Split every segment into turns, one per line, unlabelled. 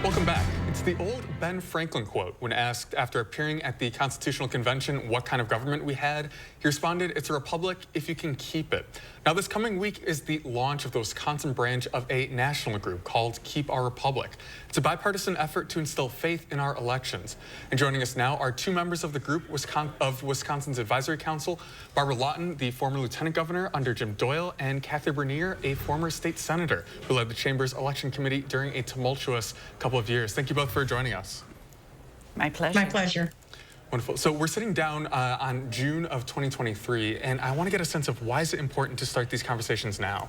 Welcome back. It's the old Ben Franklin quote. When asked after appearing at the Constitutional Convention what kind of government we had, he responded, "It's a republic if you can keep it." Now, this coming week is the launch of the Wisconsin branch of a national group called Keep Our Republic. It's a bipartisan effort to instill faith in our elections. And joining us now are two members of the group of Wisconsin's Advisory Council, Barbara Lawton, the former lieutenant governor under Jim Doyle, and Kathy Bernier, a former state senator who led the Chamber's election committee during a tumultuous couple of years. Thank you both for joining us.
My pleasure.
My pleasure.
Wonderful. So we're sitting down on June of 2023, and I want to get a sense of why is it important to start these conversations now?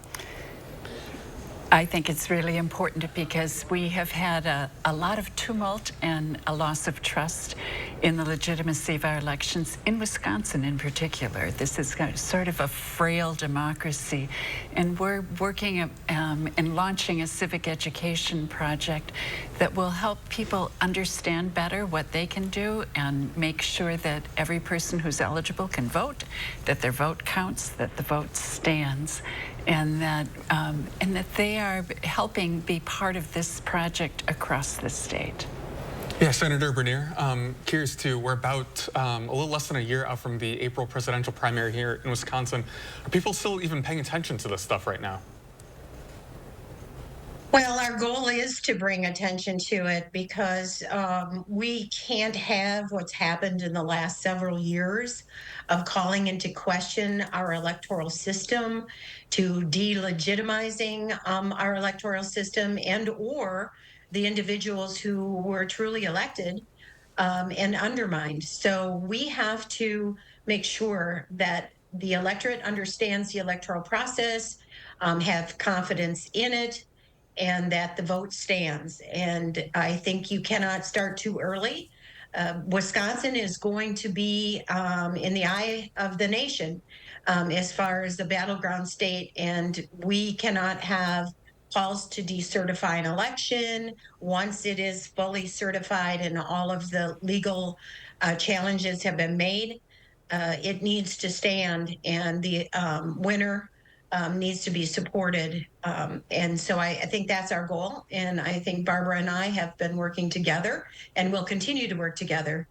I think it's really important because we have had a lot of tumult and a loss of trust in the legitimacy of our elections, in Wisconsin in particular. This is sort of a frail democracy, and we're working and launching a civic education project that will help people understand better what they can do and make sure that every person who's eligible can vote, that their vote counts, that the vote stands, and that they are helping be part of this project across the state.
Yeah, Senator Bernier, curious too, we're about a little less than a year out from the April presidential primary here in Wisconsin. Are people still even paying attention to this stuff right now?
Well, our goal is to bring attention to it because we can't have what's happened in the last several years of calling into question our electoral system, to delegitimizing our electoral system, and or the individuals who were truly elected and undermined. So we have to make sure that the electorate understands the electoral process, have confidence in it, and that the vote stands. And I think you cannot start too early. Wisconsin is going to be in the eye of the nation as far as the battleground state, and we cannot have calls to decertify an election once it is fully certified and all of the legal challenges have been made. It needs to stand, and the winner needs to be supported. And so I think that's our goal. And I think Barbara and I have been working together and will continue to work together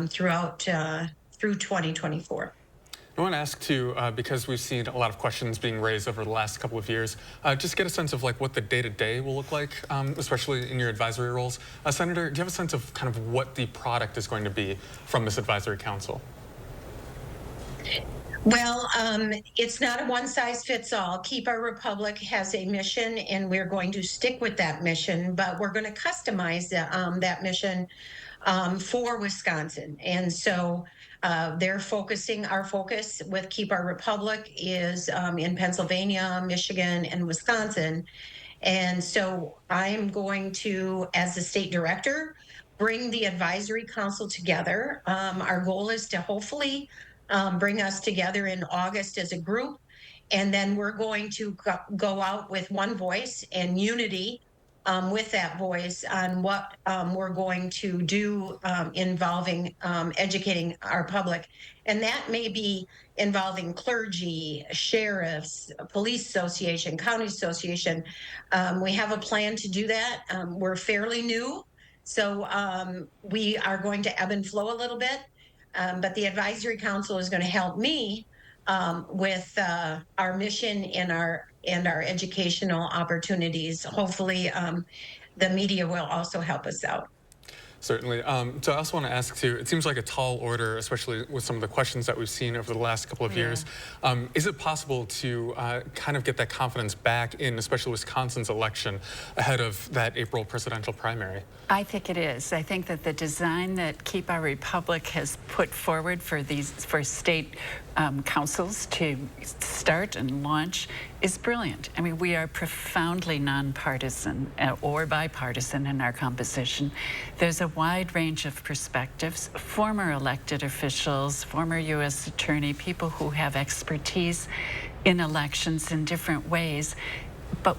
through 2024.
I want to ask too, because we've seen a lot of questions being raised over the last couple of years, just get a sense of like what the day-to-day will look like, especially in your advisory roles. Senator, do you have a sense of kind of what the product is going to be from this advisory council?
Well, it's not a one-size-fits-all. Keep Our Republic has a mission, and we're going to stick with that mission, but we're going to customize that mission for Wisconsin. And so our focus with Keep Our Republic is in Pennsylvania, Michigan, and Wisconsin. And so I'm going to, as the state director, bring the advisory council together. Our goal is to hopefully bring us together in August as a group. And then we're going to go out with one voice and unity with that voice on what we're going to do involving educating our public. And that may be involving clergy, sheriffs, police association, county association. We have a plan to do that. We're fairly new, so we are going to ebb and flow a little bit. But the advisory council is going to help me with our mission and our educational opportunities. Hopefully, the media will also help us out.
Certainly. So I also want to ask too, it seems like a tall order, especially with some of the questions that we've seen over the last couple of years. Is it possible to kind of get that confidence back in, especially Wisconsin's election ahead of that April presidential primary?
I think it is. I think that the design that Keep Our Republic has put forward for state councils to start and launch is brilliant. I mean, we are profoundly nonpartisan or bipartisan in our composition. There's a wide range of perspectives, former elected officials, former U.S. attorney, people who have expertise in elections in different ways. but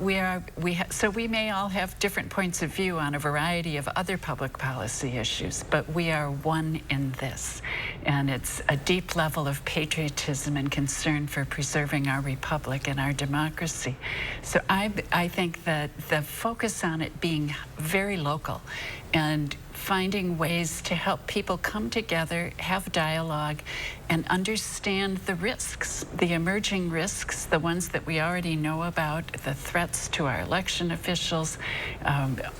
so we may all have different points of view on a variety of other public policy issues, but we are one in this. And it's a deep level of patriotism and concern for preserving our republic and our democracy. So I think that the focus on it being very local and finding ways to help people come together, have dialogue, and understand the risks, the emerging risks, the ones that we already know about, the threats to our election officials,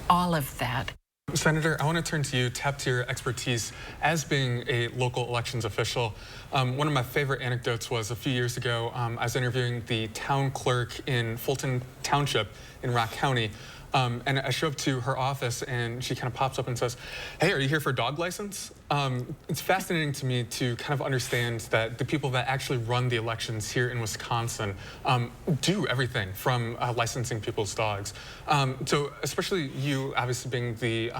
all of that.
Senator, I want to turn to you, tap to your expertise as being a local elections official. One of my favorite anecdotes was a few years ago, I was interviewing the town clerk in Fulton Township in Rock County. And I show up to her office and she kind of pops up and says, "Hey, are you here for a dog license?" It's fascinating to me to kind of understand that the people that actually run the elections here in Wisconsin do everything from licensing people's dogs. So especially you, obviously being the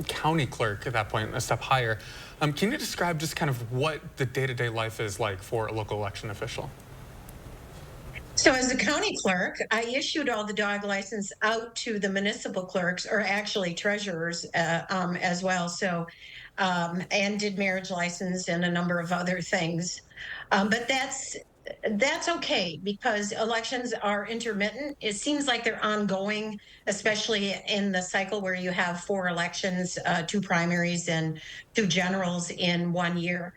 county clerk at that point, a step higher, can you describe just kind of what the day-to-day life is like for a local election official?
So, as the county clerk, I issued all the dog license out to the municipal clerks, or actually treasurers, as well. So, and did marriage license and a number of other things. But that's okay because elections are intermittent. It seems like they're ongoing, especially in the cycle where you have 4 elections, 2 primaries, and 2 generals in one year.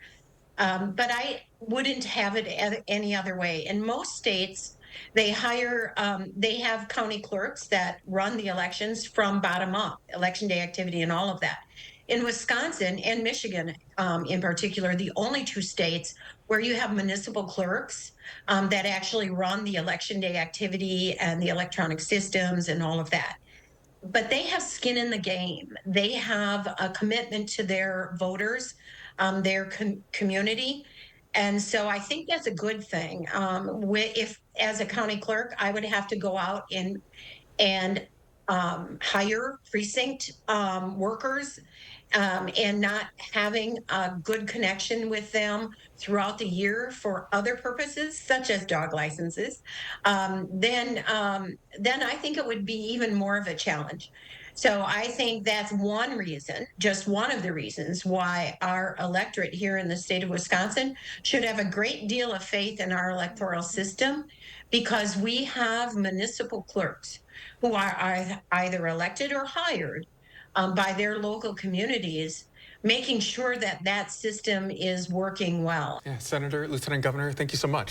But I wouldn't have it any other way. In most states, they have county clerks that run the elections from bottom up, election day activity and all of that. In Wisconsin and Michigan, in particular, the only 2 states where you have municipal clerks that actually run the election day activity and the electronic systems and all of that. But they have skin in the game. They have a commitment to their voters, their community. And so I think that's a good thing. If, as a county clerk, I would have to go out and hire precinct workers, and not having a good connection with them throughout the year for other purposes, such as dog licenses, then I think it would be even more of a challenge. So I think that's one reason, just one of the reasons why our electorate here in the state of Wisconsin should have a great deal of faith in our electoral system, because we have municipal clerks who are either elected or hired by their local communities, making sure that that system is working well.
Yeah, Senator, Lieutenant Governor, thank you so much.